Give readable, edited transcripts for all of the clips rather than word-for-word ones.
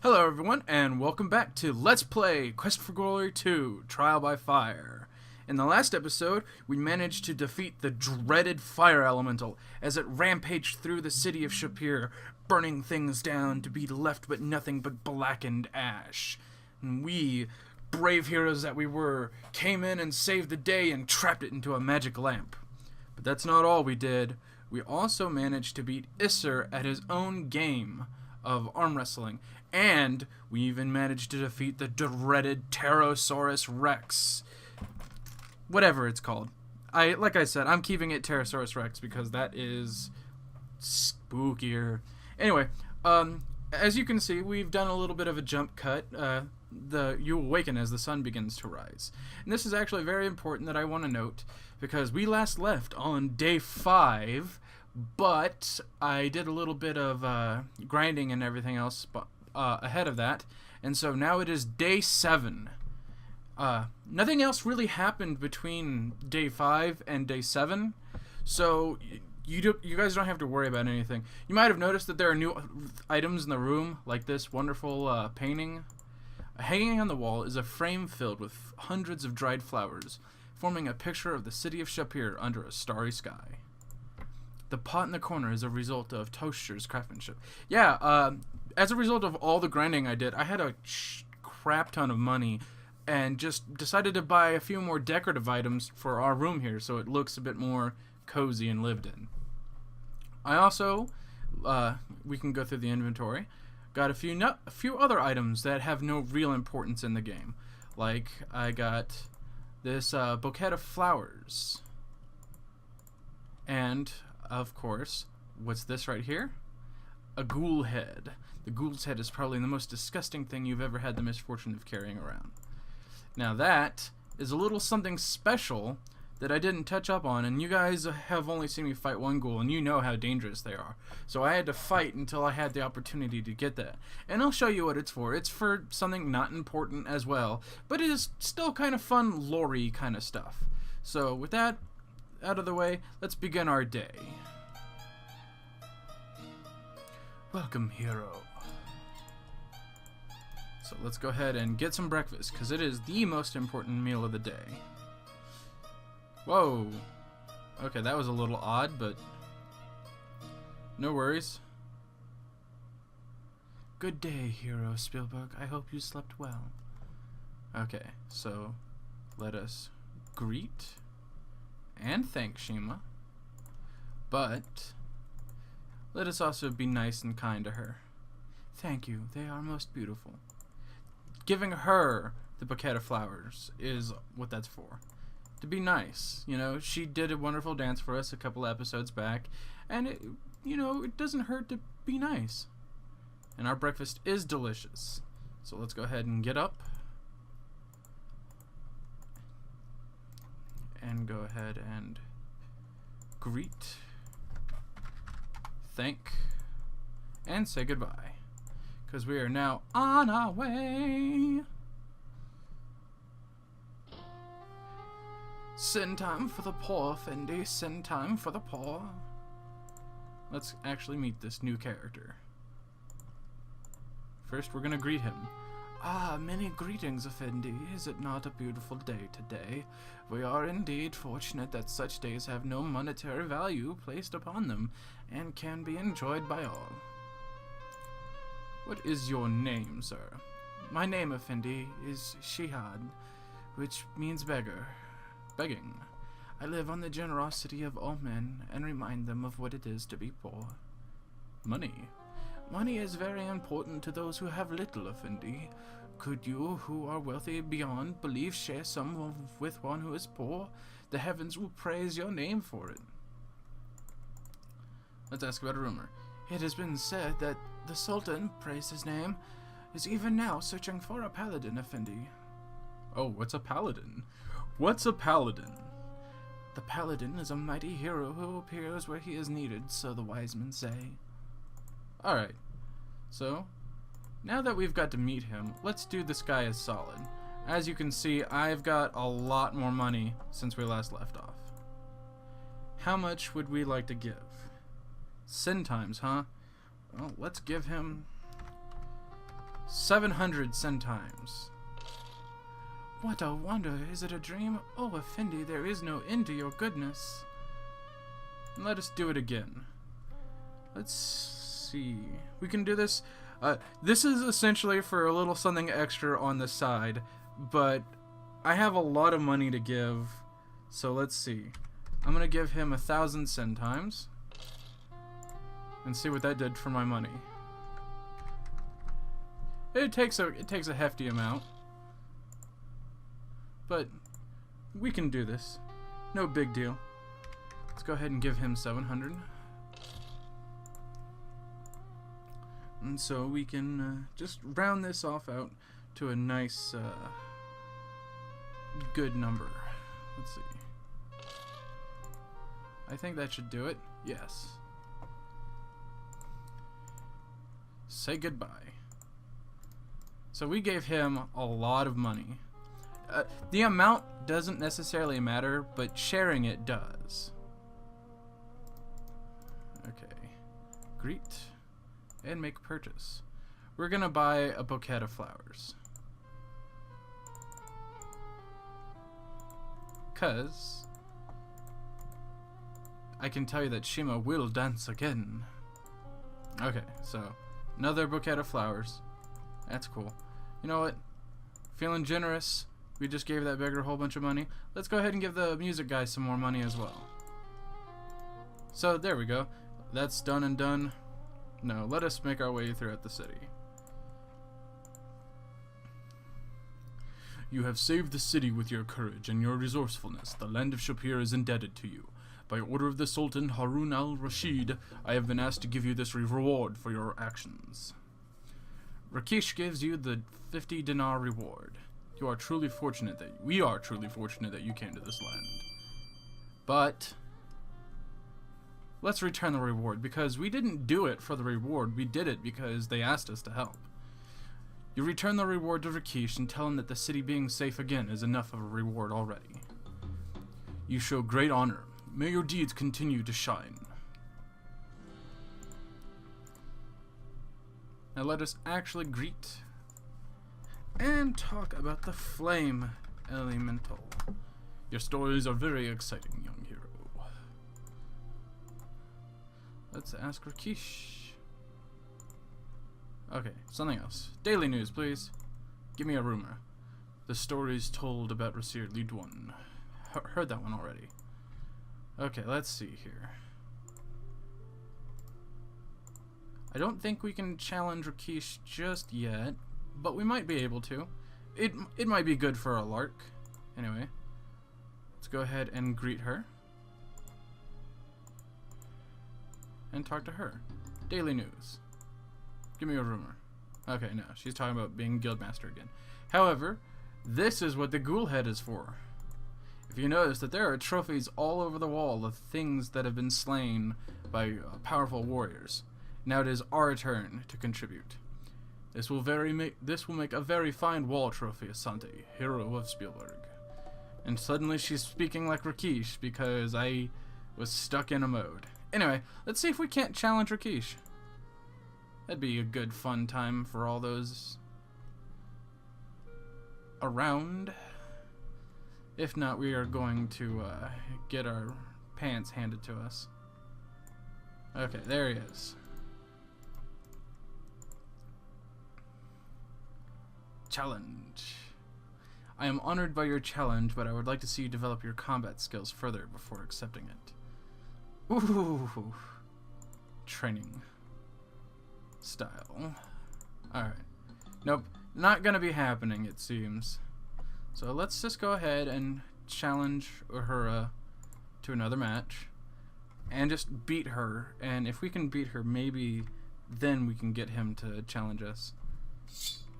Hello everyone, and welcome back to Let's Play Quest for Glory 2, Trial by Fire. In the last episode, we managed to defeat the dreaded fire elemental as it rampaged through the city of Shapir, burning things down to be left but nothing but blackened ash. And we, brave heroes that we were, came in and saved the day and trapped it into a magic lamp. But that's not all we did. We also managed to beat Isser at his own game of arm wrestling, and we even managed to defeat the dreaded Pterosaurus Rex. Whatever it's called. Like I said, I'm keeping it Pterosaurus Rex because that is spookier. Anyway, as you can see, we've done a little bit of a jump cut. You awaken as the sun begins to rise. And this is actually very important that I want to note, because we last left on day 5, but I did a little bit of grinding and everything else ahead of that, and so now it is day 7. Nothing else really happened between day 5 and day 7, so you guys don't have to worry about anything. You might have noticed that there are new items in the room, like this wonderful painting. Hanging on the wall is a frame filled with hundreds of dried flowers, forming a picture of the city of Shapir under a starry sky. The pot in the corner is a result of Toaster's craftsmanship. Yeah, as a result of all the grinding I did, I had a crap ton of money and just decided to buy a few more decorative items for our room here so it looks a bit more cozy and lived in. I also, we can go through the inventory, got a few other items that have no real importance in the game. Like, I got this bouquet of flowers. And, of course, what's this right here? A ghoul head. The ghoul's head is probably the most disgusting thing you've ever had the misfortune of carrying around. Now that is a little something special that I didn't touch up on, and you guys have only seen me fight one ghoul, and you know how dangerous they are. So I had to fight until I had the opportunity to get that. And I'll show you what it's for. It's for something not important as well, but it is still kind of fun, lore-y kind of stuff. So with that out of the way, let's begin our day. Welcome, hero. So let's go ahead and get some breakfast, because it is the most important meal of the day. Whoa. Okay, that was a little odd, but no worries. Good day, hero Spielberg. I hope you slept well. Okay, so let us greet and thank Shima, but let us also be nice and kind to her. Thank you, they are most beautiful. Giving her the bouquet of flowers is what that's for. To be nice, you know, she did a wonderful dance for us a couple episodes back, and it, you know, it doesn't hurt to be nice. And our breakfast is delicious. So let's go ahead and get up and go ahead and greet, thank, and say goodbye, because we are now on our way. Sin time for the poor, Fendi. Sin time for the poor. Let's actually meet this new character. First, we're gonna greet him. Ah, many greetings, Effendi. Is it not a beautiful day today? We are indeed fortunate that such days have no monetary value placed upon them, and can be enjoyed by all. What is your name, sir? My name, Effendi, is Shihad, which means beggar. Begging. I live on the generosity of all men, and remind them of what it is to be poor. Money. Money is very important to those who have little, Effendi. Could you, who are wealthy beyond belief, share some with one who is poor? The heavens will praise your name for it. Let's ask about a rumor. It has been said that the Sultan, praise his name, is even now searching for a paladin, Effendi. Oh, what's a paladin? What's a paladin? The paladin is a mighty hero who appears where he is needed, so the wise men say. Alright, so now that we've got to meet him, let's do this guy as solid. As you can see, I've got a lot more money since we last left off. How much would we like to give? Sin times, huh? Well, let's give him 700 centimes. What a wonder! Is it a dream? Oh, Effendi, there is no end to your goodness. And let us do it again. Let's see. We can do this. This is essentially for a little something extra on the side, but I have a lot of money to give, so let's see. I'm gonna give him 1,000 centimes and see what that did for my money. It takes a hefty amount, but we can do this. No big deal. Let's go ahead and give him 700. And so we can just round this off out to a nice, good number. Let's see. I think that should do it. Yes. Say goodbye. So we gave him a lot of money. The amount doesn't necessarily matter, but sharing it does. Okay. Greet. And make purchase. We're gonna buy a bouquet of flowers. 'Cause I can tell you that Shima will dance again. Okay, so another bouquet of flowers. That's cool. You know what? Feeling generous. We just gave that beggar a whole bunch of money. Let's go ahead and give the music guy some more money as well. So there we go. That's done and done. No, let us make our way throughout the city. You have saved the city with your courage and your resourcefulness. The land of Shapir is indebted to you. By order of the Sultan Harun al-Rashid, I have been asked to give you this reward for your actions. Rakesh gives you the 50 dinar reward. We are truly fortunate that you came to this land. But let's return the reward, because we didn't do it for the reward. We did it because they asked us to help. You return the reward to Rakesh and tell him that the city being safe again is enough of a reward already. You show great honor. May your deeds continue to shine. Now let us actually greet and talk about the flame elemental. Your stories are very exciting, young hero. Let's ask Rakesh. Okay, something else. Daily news, please. Give me a rumor. The stories told about Rasir Lidwan. Heard that one already. Okay, let's see here. I don't think we can challenge Rakesh just yet, but we might be able to. It might be good for a lark. Anyway, let's go ahead and greet her. And talk to her. Daily news. Give me a rumor. Okay, no, she's talking about being guildmaster again. However, this is what the ghoul head is for. If you notice that there are trophies all over the wall of things that have been slain by powerful warriors. Now it is our turn to contribute. This will make a very fine wall trophy, Asante, hero of Spielberg. And suddenly she's speaking like Rakesh because I was stuck in a mode. Anyway, let's see if we can't challenge Rakesh. That'd be a good fun time for all those around. If not, we are going to get our pants handed to us. Okay, there he is. Challenge. I am honored by your challenge, but I would like to see you develop your combat skills further before accepting it. Ooh. Training. Style. Alright. Nope. Not gonna be happening, it seems. So let's just go ahead and challenge her to another match. And just beat her. And if we can beat her, maybe then we can get him to challenge us.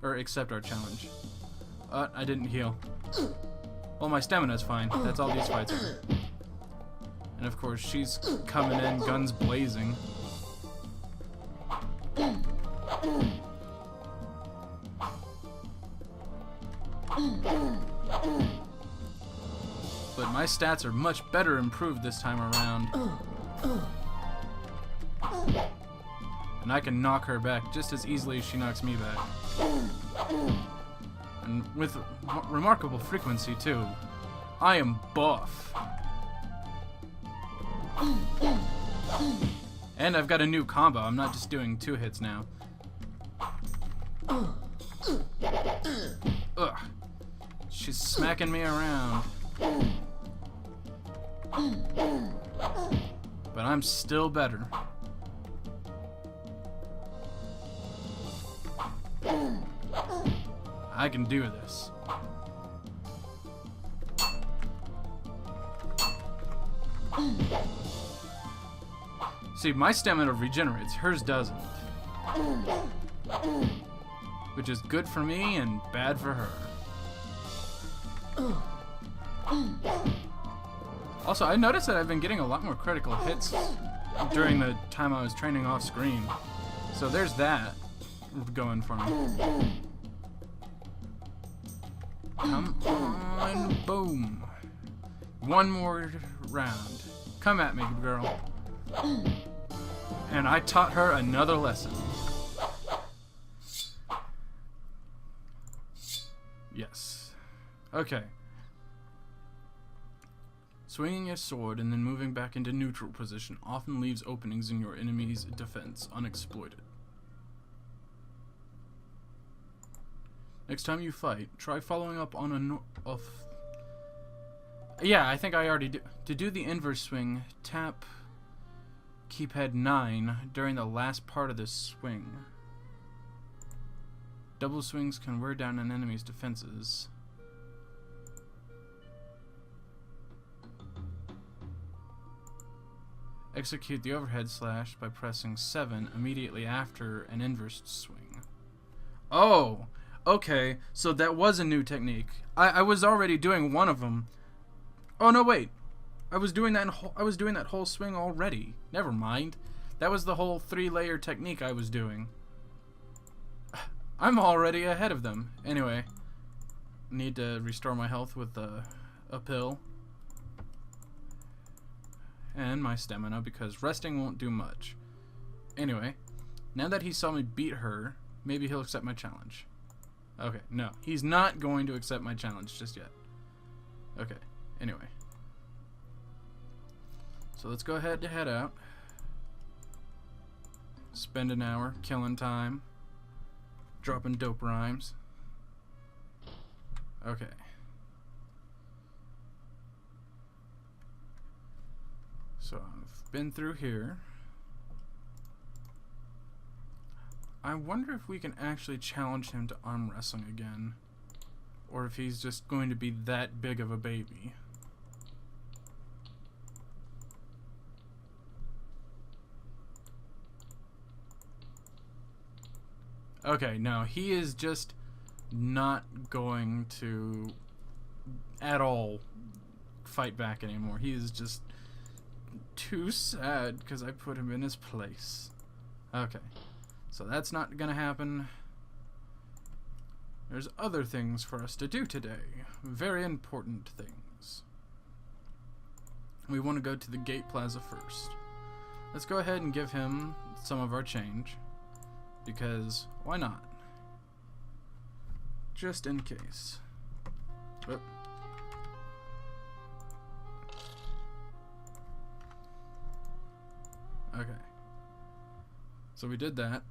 Or accept our challenge. I didn't heal. Well, my stamina's fine. That's all these fights are. And of course, she's coming in, guns blazing. But my stats are much better improved this time around. And I can knock her back just as easily as she knocks me back. And with remarkable frequency, too. I am buff. And I've got a new combo. I'm not just doing 2 hits now. Ugh. She's smacking me around. But I'm still better. I can do this. See, my stamina regenerates, hers doesn't. Which is good for me and bad for her. Also, I noticed that I've been getting a lot more critical hits during the time I was training off screen. So there's that going for me. Come on, boom. One more round. Come at me, girl. And I taught her another lesson. Yes. Okay. Swinging your sword and then moving back into neutral position often leaves openings in your enemy's defense unexploited. Next time you fight, try following up on yeah, I think I already do. To do the inverse swing, tap keypad 9 during the last part of this swing. Double swings can wear down an enemy's defenses. Execute the overhead slash by pressing 7 immediately after an inverse swing. Oh, okay, so that was a new technique. I was already doing one of them. Oh no, wait. I was doing that whole swing already. Never mind. That was the whole 3-layer technique I was doing. I'm already ahead of them. Anyway, need to restore my health with a pill. And my stamina, because resting won't do much. Anyway, now that he saw me beat her, maybe he'll accept my challenge. Okay, no. He's not going to accept my challenge just yet. Okay, anyway. So let's go ahead and head out. Spend an hour killing time. Dropping dope rhymes. Okay. So I've been through here. I wonder if we can actually challenge him to arm wrestling again. Or if he's just going to be that big of a baby. Okay, no, he is just not going to at all fight back anymore. He is just too sad because I put him in his place. Okay, so that's not gonna happen. There's other things for us to do today. Very important things. We want to go to the gate plaza first. Let's go ahead and give him some of our change. Because, why not? Just in case. Oop. Okay. So we did that.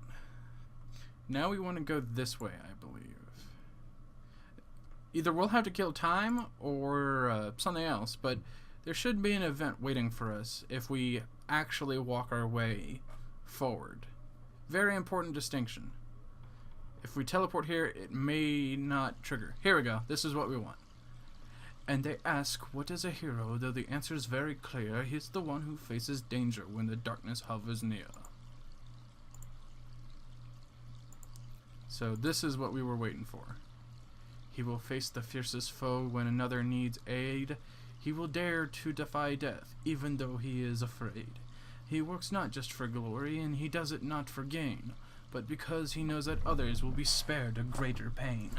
Now we want to go this way, I believe. Either we'll have to kill time or something else, but there should be an event waiting for us if we actually walk our way forward. Very important distinction. If we teleport here, it may not trigger. Here we go. This is what we want. And they ask, what is a hero? Though the answer is very clear, he's the one who faces danger when the darkness hovers near. So this is what we were waiting for. He will face the fiercest foe when another needs aid. He will dare to defy death, even though he is afraid. He works not just for glory, and he does it not for gain, but because he knows that others will be spared a greater pain.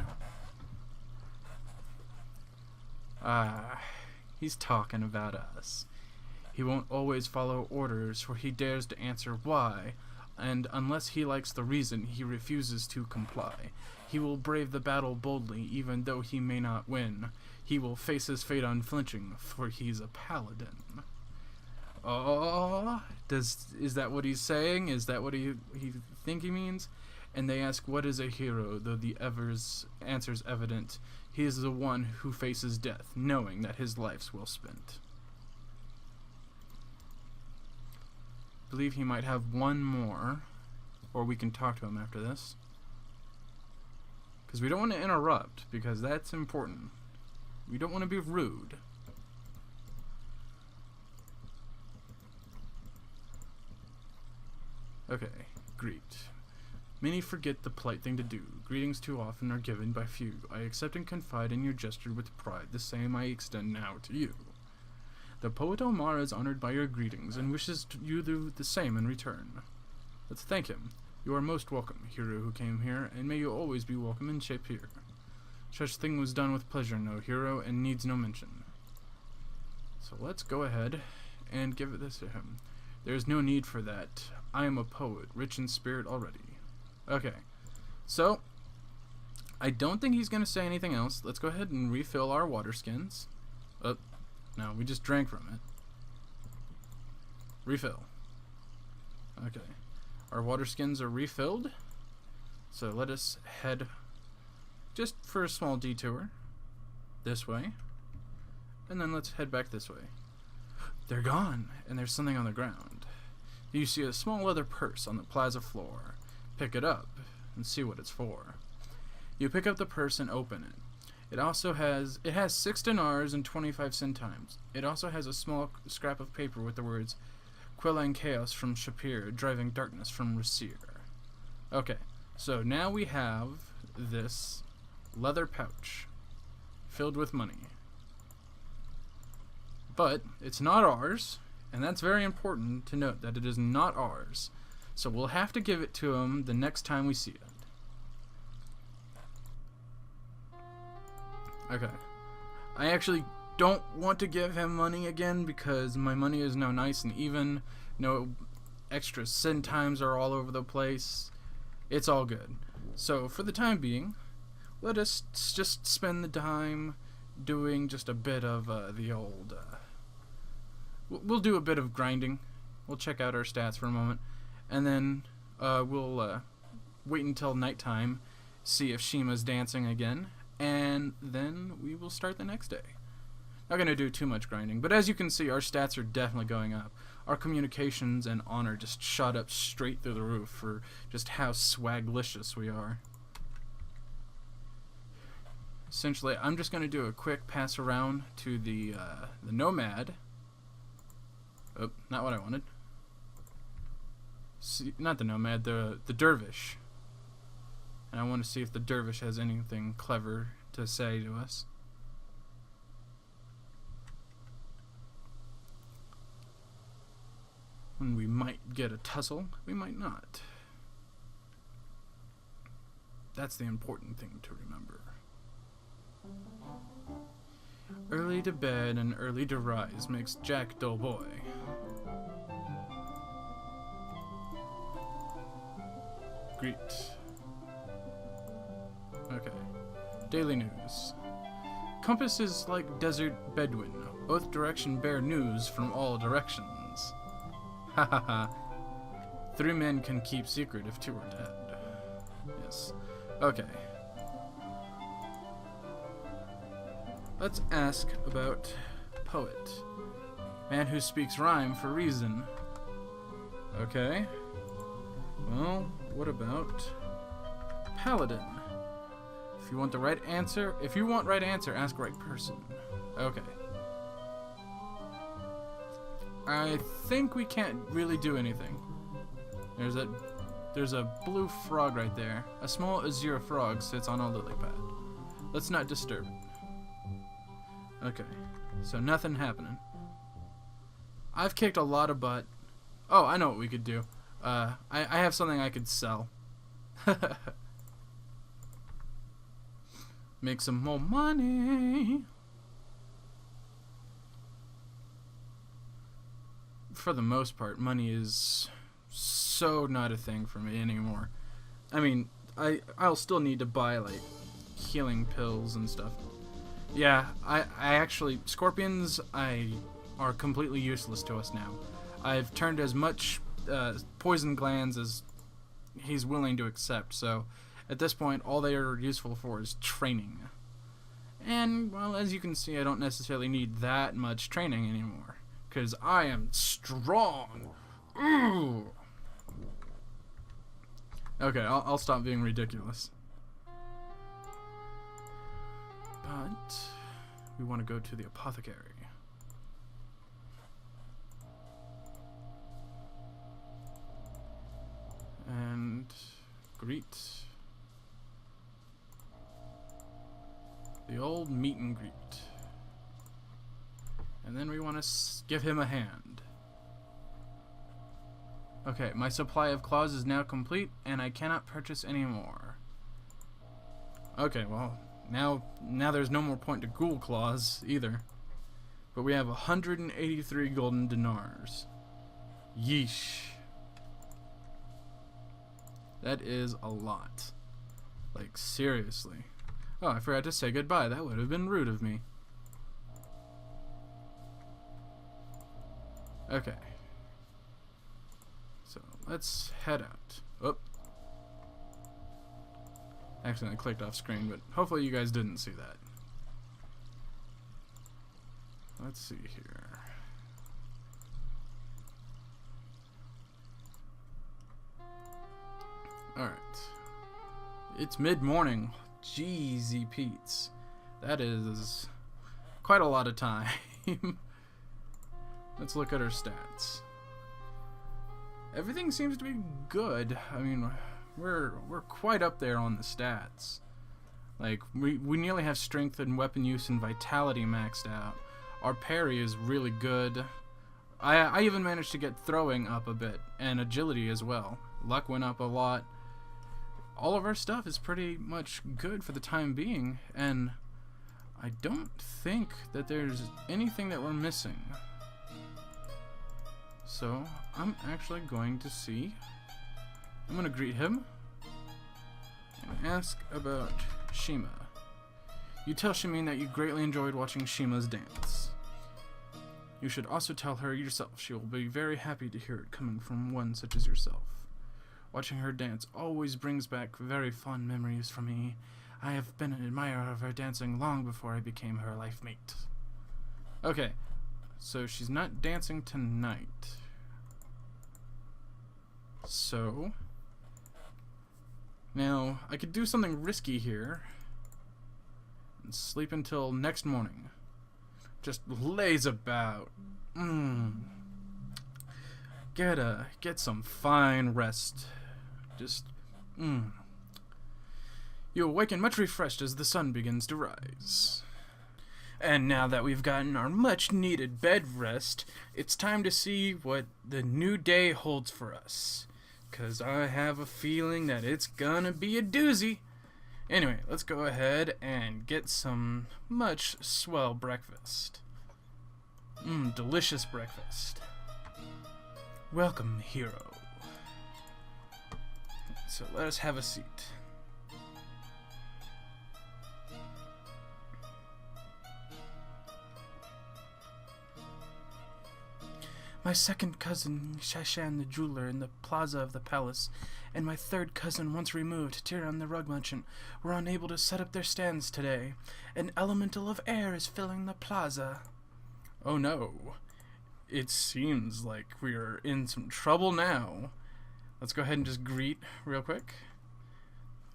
He's talking about us. He won't always follow orders, for he dares to answer why. and unless he likes the reason, he refuses to comply. He will brave the battle boldly, even though he may not win. He will face his fate unflinching, for he's a paladin. Oh, is that what he's saying? Is that what he think he means? And they ask, what is a hero, though the answer's evident. He is the one who faces death, knowing that his life's well spent. I believe he might have one more, or we can talk to him after this. Because we don't want to interrupt, because that's important. We don't want to be rude. Okay, greet. Many forget the polite thing to do. Greetings too often are given by few. I accept and confide in your gesture with pride. The same I extend now to you. The poet Omar is honored by your greetings and wishes you the same in return. Let's thank him. You are most welcome, hero who came here, and may you always be welcome in shape here. Such thing was done with pleasure, no hero, and needs no mention. So let's go ahead and give this to him. There is no need for that. I am a poet, rich in spirit already. Okay, so I don't think he's going to say anything else. Let's go ahead and refill our water skins. Oh, no, we just drank from it. Refill. Okay, our water skins are refilled. So let us head just for a small detour this way. And then let's head back this way. They're gone, and there's something on the ground. You see a small leather purse on the plaza floor. Pick it up and see what it's for. You pick up the purse and open it. It has 6 dinars and 25 centimes. It also has a small scrap of paper with the words, Quelling chaos from Shapir, driving darkness from Rasir. Okay, so now we have this leather pouch filled with money. But it's not ours, and that's very important to note that it is not ours. So we'll have to give it to him the next time we see it. Okay. I actually don't want to give him money again because my money is now nice and even. No extra centimes are all over the place. It's all good. So for the time being, let us just spend the time doing just a bit of the old... we'll do a bit of grinding. We'll check out our stats for a moment. And then we'll wait until nighttime, see if Shima's dancing again, and then we will start the next day. Not going to do too much grinding, but as you can see, our stats are definitely going up. Our communications and honor just shot up straight through the roof for just how swaglicious we are. Essentially, I'm just going to do a quick pass around to the nomad. Oh, not what I wanted. See, not the nomad, the dervish. And I want to see if the dervish has anything clever to say to us. And we might get a tussle, we might not. That's the important thing to remember. Early to bed and early to rise makes Jack dull boy. Greet. Okay. Daily news. Compass is like desert Bedouin. Both direction bear news from all directions. Ha ha ha. 3 men can keep secret if 2 are dead. Yes. Okay. Let's ask about poet. Man who speaks rhyme for reason. Okay. Well, what about paladin? If you want right answer, ask right person. Okay. I think we can't really do anything. There's a blue frog right there. A small azure frog sits on a lily pad. Let's not disturb it. Okay. So nothing happening. I've kicked a lot of butt. Oh, I know what we could do. I have something I could sell. Make some more money. For the most part, money is so not a thing for me anymore. I mean, I'll still need to buy, like, healing pills and stuff. Yeah, I actually, scorpions are completely useless to us now. I've turned as much poison glands as he's willing to accept, so at this point, all they are useful for is training. And, well, as you can see, I don't necessarily need that much training anymore, because I am strong. Ooh. Okay, I'll stop being ridiculous. But we want to go to the Apothecary. And greet the old meet and greet. And then we want to give him a hand. Okay, my supply of claws is now complete, and I cannot purchase any more. Okay, well, now there's no more point to ghoul claws either. But we have 183 golden dinars. Yeesh. That is a lot. Like, seriously. Oh, I forgot to say goodbye. That would have been rude of me. Okay. So, let's head out. Oh. Accidentally clicked off screen, but hopefully you guys didn't see that. Let's see here. Alright. It's mid-morning. Jeezy Pete's. That is quite a lot of time. Let's look at her stats. Everything seems to be good. I mean, we're quite up there on the stats. Like, we nearly have strength and weapon use and vitality maxed out. Our parry is really good. I even managed to get throwing up a bit, and agility as well. Luck went up a lot. All of our stuff is pretty much good for the time being, and I don't think that there's anything that we're missing. So, I'm actually going to see. I'm going to greet him and ask about Shima. You tell Shimin that you greatly enjoyed watching Shima's dance. You should also tell her yourself. She will be very happy to hear it coming from one such as yourself. Watching her dance always brings back very fond memories for me. I have been an admirer of her dancing long before I became her life mate. Okay, so she's not dancing tonight. So, now, I could do something risky here and sleep until next morning. Just laze about. Get some fine rest. Just, You awaken much refreshed as the sun begins to rise. And now that we've gotten our much-needed bed rest, it's time to see what the new day holds for us. 'Cause I have a feeling that it's gonna be a doozy. Anyway, let's go ahead and get some much swell breakfast. Delicious breakfast. Welcome, hero. So let us have a seat. My second cousin, Shashan the jeweler in the plaza of the palace, and my third cousin, once removed, Tyrion the rug merchant, were unable to set up their stands today. An elemental of air is filling the plaza. Oh no. It seems like we're in some trouble now. Let's go ahead and just greet real quick.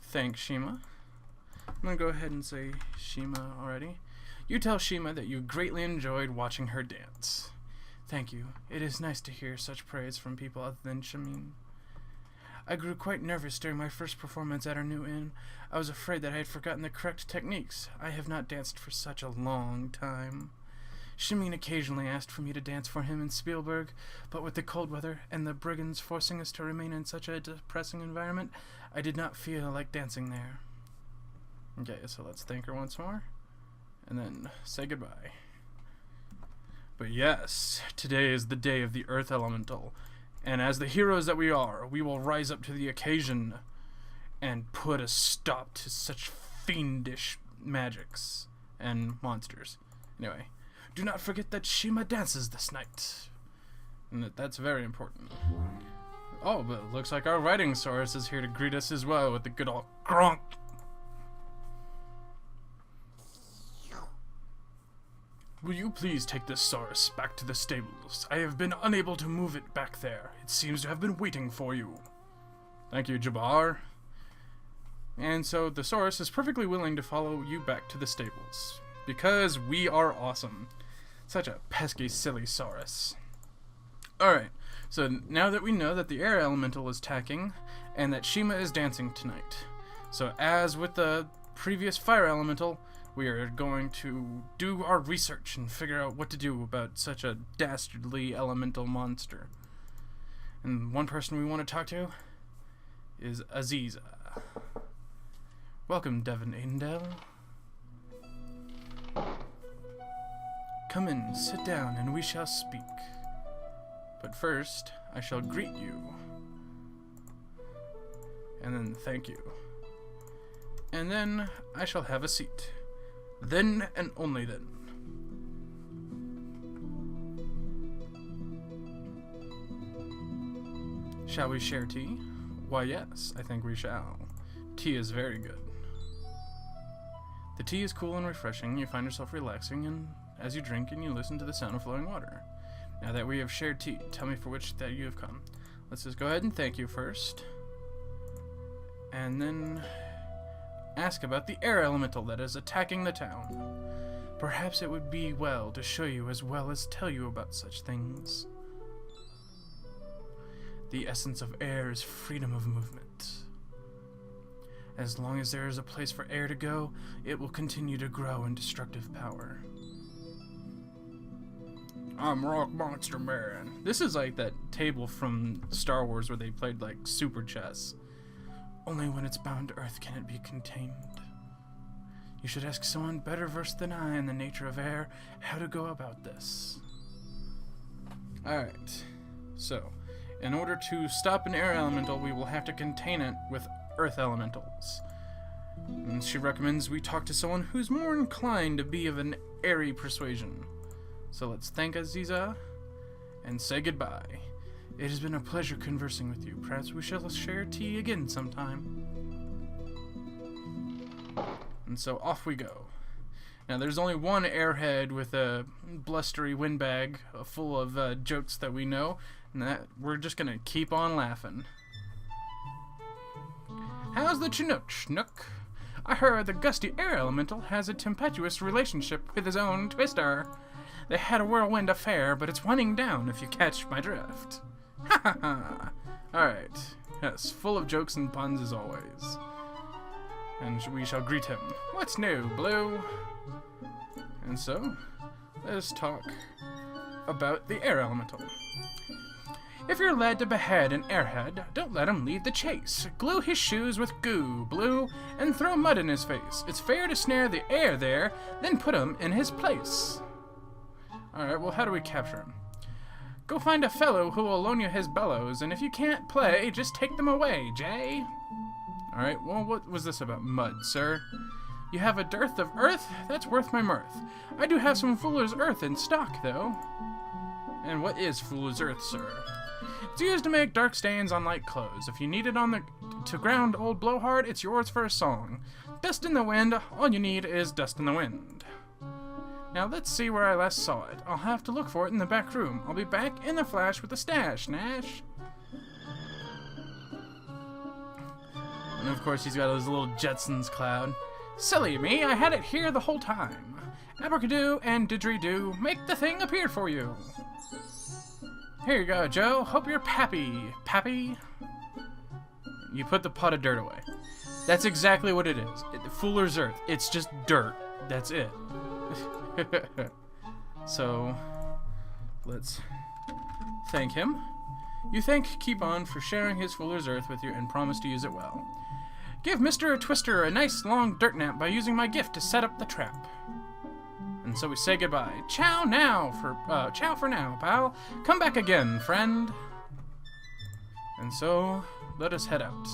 Thanks, Shima. I'm gonna go ahead and say Shima already. You tell Shima that you greatly enjoyed watching her dance. Thank you. It is nice to hear such praise from people other than Shimin. I grew quite nervous during my first performance at our new inn. I was afraid that I had forgotten the correct techniques. I have not danced for such a long time. Shimin occasionally asked for me to dance for him in Spielberg, but with the cold weather and the brigands forcing us to remain in such a depressing environment, I did not feel like dancing there. Okay, so let's thank her once more, and then say goodbye. But yes, today is the day of the Earth Elemental, And as the heroes that we are, we will rise up to the occasion and put a stop to such fiendish magics and monsters. Anyway, do not forget that Shima dances this night. And that's very important. Oh, but it looks like our writing source is here to greet us as well with the good old gronk. Will you please take this Saurus back to the stables? I have been unable to move it back there. It seems to have been waiting for you. Thank you, Jabbar. And so the Saurus is perfectly willing to follow you back to the stables. Because we are awesome. Such a pesky, silly Saurus. Alright, so now that we know that the air elemental is attacking, and that Shima is dancing tonight. So as with the previous fire elemental, we are going to do our research and figure out what to do about such a dastardly elemental monster. And one person we want to talk to is Aziza. Welcome, Devon Aindel. Come in, sit down, and we shall speak. But first, I shall greet you. And then thank you. And then I shall have a seat. Then and only then. Shall we share tea? Why yes, I think we shall. Tea is very good. The tea is cool and refreshing. You find yourself relaxing and as you drink and you listen to the sound of flowing water. Now that we have shared tea, tell me for which that you have come. Let's just go ahead and thank you first. And then ask about the air elemental that is attacking the town. Perhaps it would be well to show you as well as tell you about such things. The essence of air is freedom of movement. As long as there is a place for air to go, it will continue to grow in destructive power. I'm Rock Monster Man. This is like that table from Star Wars where they played like super chess. Only when it's bound to Earth can it be contained. You should ask someone better versed than I in the nature of air how to go about this. Alright, so in order to stop an air elemental, we will have to contain it with earth elementals. And she recommends we talk to someone who's more inclined to be of an airy persuasion. So let's thank Aziza and say goodbye. It has been a pleasure conversing with you. Perhaps we shall share tea again sometime. And so off we go. Now there's only one airhead with a blustery windbag full of jokes that we know, and that we're just gonna keep on laughing. How's the Chinook, Chinook? I heard the gusty air elemental has a tempestuous relationship with his own Twister. They had a whirlwind affair, but it's winding down if you catch my drift. Ha ha ha. Alright. Yes, full of jokes and puns as always. And we shall greet him. What's new, Blue? And so, let us talk about the air elemental. If you're led to behead an airhead, don't let him lead the chase. Glue his shoes with goo, Blue, and throw mud in his face. It's fair to snare the air there, then put him in his place. Alright, well, how do we capture him? Go find a fellow who will loan you his bellows, and if you can't play, just take them away, Jay. Alright, well, what was this about mud, sir? You have a dearth of earth? That's worth my mirth. I do have some fuller's earth in stock, though. And what is fuller's earth, sir? It's used to make dark stains on light clothes. If you need it to ground old blowhard, it's yours for a song. Dust in the wind, all you need is dust in the wind. Now let's see where I last saw it. I'll have to look for it in the back room. I'll be back in a flash with the stash, Nash. And of course he's got his little Jetsons cloud. Silly me, I had it here the whole time. Abracadoo and didgeridoo, make the thing appear for you. Here you go, Joe. Hope you're pappy. Pappy? You put the pot of dirt away. That's exactly what it is. Fuller's Earth. It's just dirt. That's it. So, let's thank him. You thank Keep-On for sharing his Fuller's Earth with you and promise to use it well. Give Mr. Twister a nice long dirt nap by using my gift to set up the trap. And so we say goodbye. Ciao for now, pal. Come back again, friend. And so, let us head out.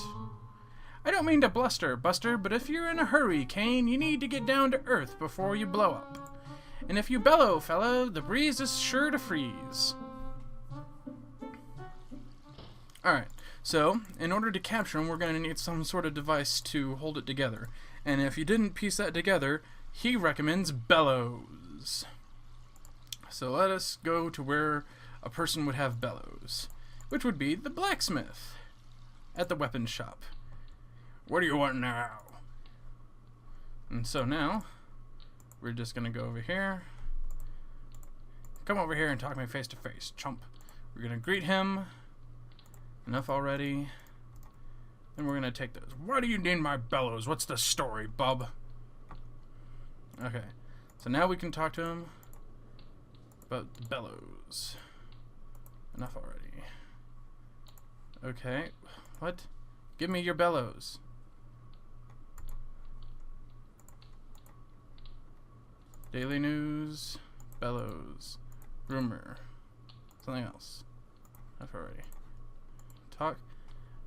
I don't mean to bluster, Buster, but if you're in a hurry, Kane, you need to get down to earth before you blow up. And if you bellow, fella, the breeze is sure to freeze. Alright, so, in order to capture him, we're going to need some sort of device to hold it together. And if you didn't piece that together, he recommends Bellows. So let us go to where a person would have Bellows, which would be the blacksmith at the weapons shop. What do you want now? And so now, we're just going to go over here. Come over here and talk to me face to face, chump. We're going to greet him. Enough already. Then we're going to take those. Why do you need my bellows? What's the story, bub? Okay. So now we can talk to him about the bellows. Enough already. Okay. What? Give me your bellows. Daily news. Bellows. Rumor. Something else. Enough already. Talk.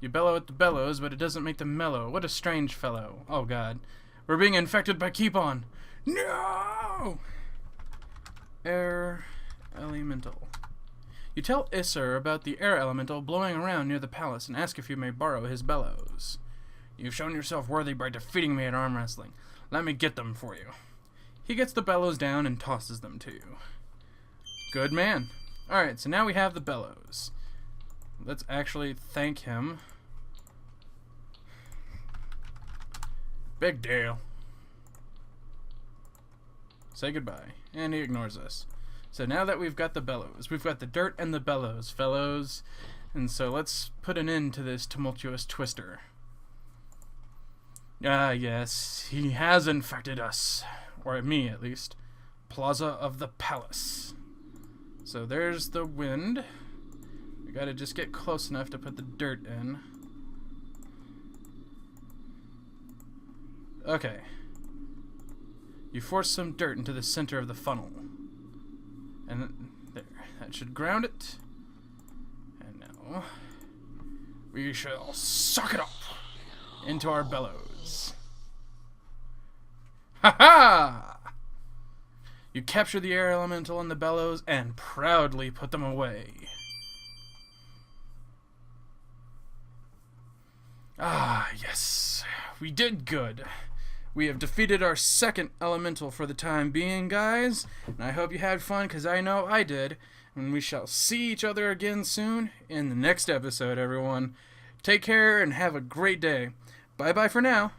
You bellow at the bellows, but it doesn't make them mellow. What a strange fellow. Oh god. We're being infected by Keep On. No! Air elemental. You tell Isser about the air elemental blowing around near the palace and ask if you may borrow his bellows. You've shown yourself worthy by defeating me at arm wrestling. Let me get them for you. He gets the bellows down and tosses them to you. Good man. Alright, so now we have the bellows. Let's actually thank him. Big deal. Say goodbye. And he ignores us. So now that we've got the bellows, we've got the dirt and the bellows, fellows. And so let's put an end to this tumultuous twister. Ah, yes, he has infected us. Or me, at least. Plaza of the Palace. So there's the wind. We gotta just get close enough to put the dirt in. Okay. You force some dirt into the center of the funnel. And there. That should ground it. And now we shall suck it up into our bellows. Ha ha! You capture the air elemental and the bellows and proudly put them away. Ah, yes. We did good. We have defeated our second elemental for the time being, guys. And I hope you had fun, because I know I did. And we shall see each other again soon in the next episode, everyone. Take care and have a great day. Bye-bye for now.